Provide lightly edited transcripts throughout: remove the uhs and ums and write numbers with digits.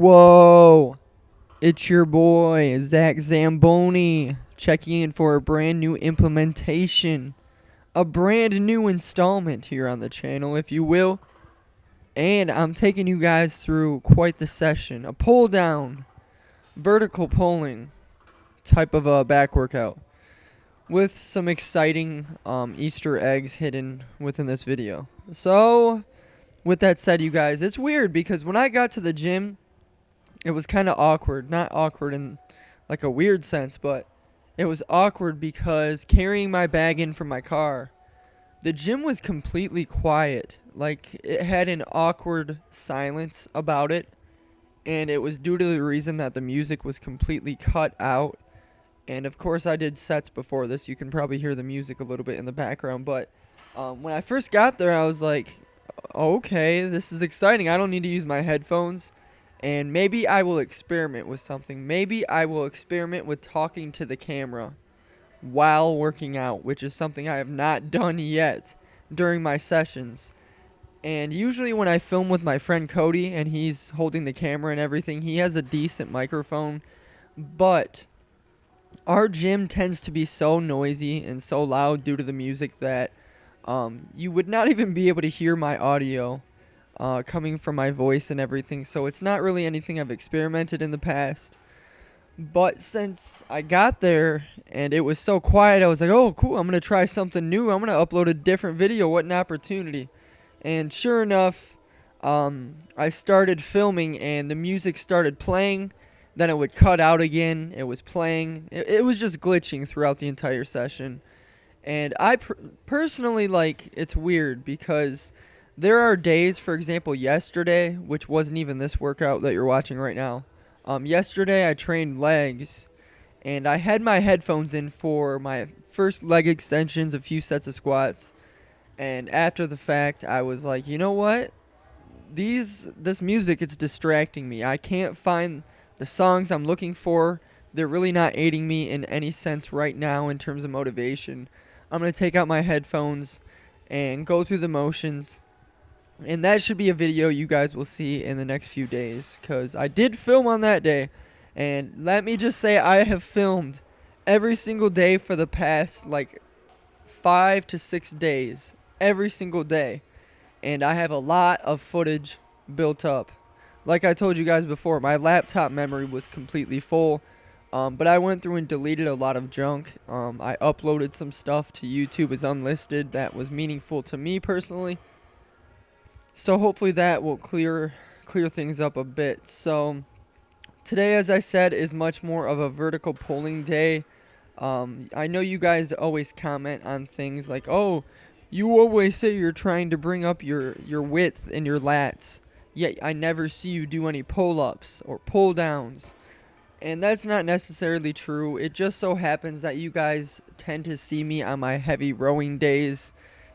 Whoa, it's your boy, Zach Zamboni, checking in for a brand new implementation. A brand new installment here on the channel, if you will. And I'm taking you guys through quite the session. A pull down, vertical pulling type of a back workout with some exciting Easter eggs hidden within this video. So, with that said, you guys, it's weird because when I got to the gym, it was kind of awkward. Not awkward in like a weird sense, but it was awkward because carrying my bag in from my car, the gym was completely quiet. Like, it had an awkward silence about it, and it was due to the reason that the music was completely cut out. And of course, I did sets before this. You can probably hear the music a little bit in the background, but when I first got there, I was like, okay, this is exciting. I don't need to use my headphones. And maybe I will experiment with something. Maybe I will experiment with talking to the camera while working out, which is something I have not done yet during my sessions. And usually when I film with my friend Cody and he's holding the camera and everything, he has a decent microphone. But our gym tends to be so noisy and so loud due to the music that you would not even be able to hear my audio coming from my voice and everything. So it's not really anything I've experimented in the past. But since I got there and it was so quiet, I was like, oh, cool, I'm going to try something new. I'm going to upload a different video. What an opportunity. And sure enough, I started filming and the music started playing. Then it would cut out again. It was playing. It was just glitching throughout the entire session. And I personally, like, it's weird because there are days, for example, yesterday, which wasn't even this workout that you're watching right now. Yesterday I trained legs, and I had my headphones in for my first leg extensions, a few sets of squats, and after the fact, I was like, you know what? This music, it's distracting me. I can't find the songs I'm looking for. They're really not aiding me in any sense right now in terms of motivation. I'm going to take out my headphones and go through the motions. And that should be a video you guys will see in the next few days, because I did film on that day. And let me just say, I have filmed every single day for the past, like, 5 to 6 days. Every single day. And I have a lot of footage built up. Like I told you guys before, my laptop memory was completely full. But I went through and deleted a lot of junk. I uploaded some stuff to YouTube as unlisted that was meaningful to me personally. So hopefully that will clear things up a bit. So today, as I said, is much more of a vertical pulling day. I know you guys always comment on things like, oh, you always say you're trying to bring up your width in your lats, yet I never see you do any pull-ups or pull-downs. And that's not necessarily true. It just so happens that you guys tend to see me on my heavy rowing days.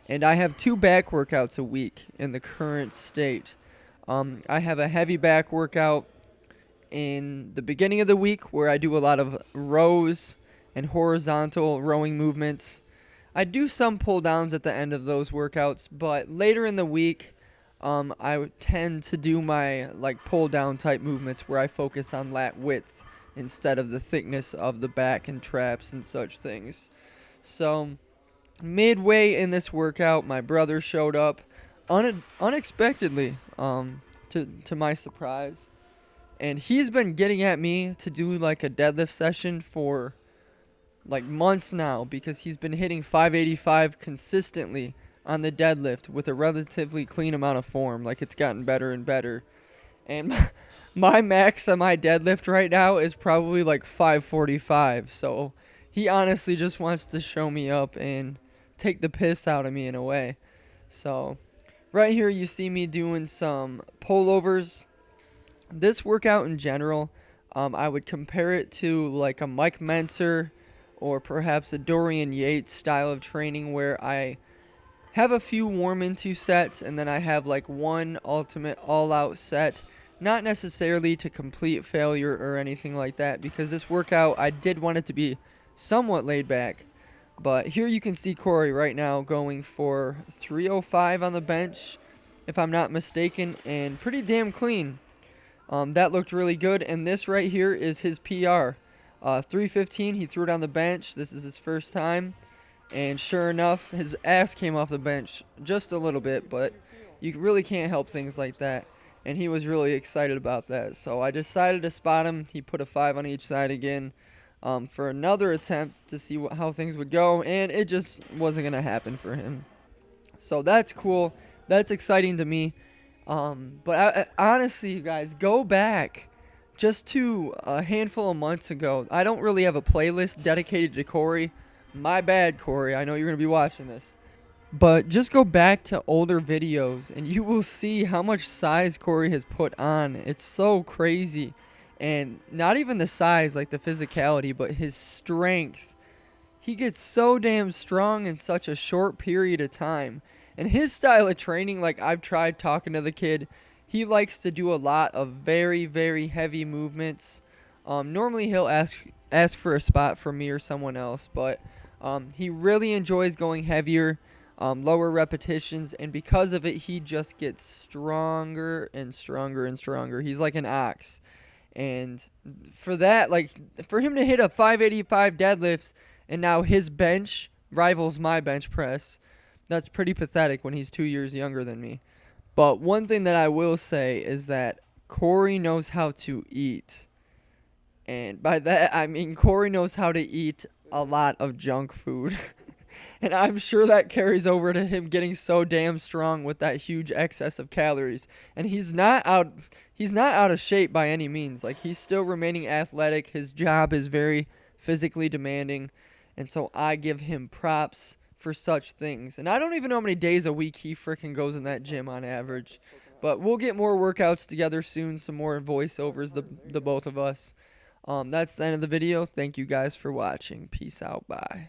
And I have 2 back workouts a week in the current state. I have a heavy back workout in the beginning of the week where I do a lot of rows and horizontal rowing movements. I do some pull downs at the end of those workouts, but later in the week, I tend to do my like pull down type movements where I focus on lat width instead of the thickness of the back and traps and such things. So midway in this workout, my brother showed up unexpectedly, to my surprise. And he's been getting at me to do like a deadlift session for like months now because he's been hitting 585 consistently on the deadlift with a relatively clean amount of form. Like, it's gotten better and better. And my max on my deadlift right now is probably like 545. So he honestly just wants to show me up and take the piss out of me in a way. So right here you see me doing some pullovers. This workout in general, I would compare it to like a Mike Menser or perhaps a Dorian Yates style of training where I have a few warm into sets and then I have like one ultimate all-out set. Not necessarily to complete failure or anything like that, because this workout I did want it to be somewhat laid back. But here you can see Corey right now going for 305 on the bench, if I'm not mistaken, and pretty damn clean. That looked really good. And this right here is his PR. 315, he threw it on the bench. This is his first time. And sure enough, his ass came off the bench just a little bit, but you really can't help things like that. And he was really excited about that. So I decided to spot him. He put a 5 on each side again for another attempt to see how things would go. And it just wasn't going to happen for him. So that's cool. That's exciting to me. But honestly, you guys, go back just to a handful of months ago. I don't really have a playlist dedicated to Corey. My bad, Corey. I know you're going to be watching this. But just go back to older videos and you will see how much size Corey has put on. It's so crazy. And not even the size, like the physicality, but his strength. He gets so damn strong in such a short period of time. And his style of training, like I've tried talking to the kid, he likes to do a lot of very, very heavy movements. Normally he'll ask for a spot from me or someone else, but he really enjoys going heavier, lower repetitions, and because of it, he just gets stronger and stronger and stronger. He's like an ox. And for that, like for him to hit a 585 deadlifts and now his bench rivals my bench press, that's pretty pathetic when he's 2 years younger than me. But one thing that I will say is that Corey knows how to eat. And by that, I mean Corey knows how to eat a lot of junk food. And I'm sure that carries over to him getting so damn strong with that huge excess of calories. And he's not out of shape by any means. Like he's still remaining athletic. His job is very physically demanding. And so I give him props for such things. And I don't even know how many days a week he freaking goes in that gym on average. But we'll get more workouts together soon, some more voiceovers, the both of us. That's the end of the video. Thank you guys for watching. Peace out. Bye.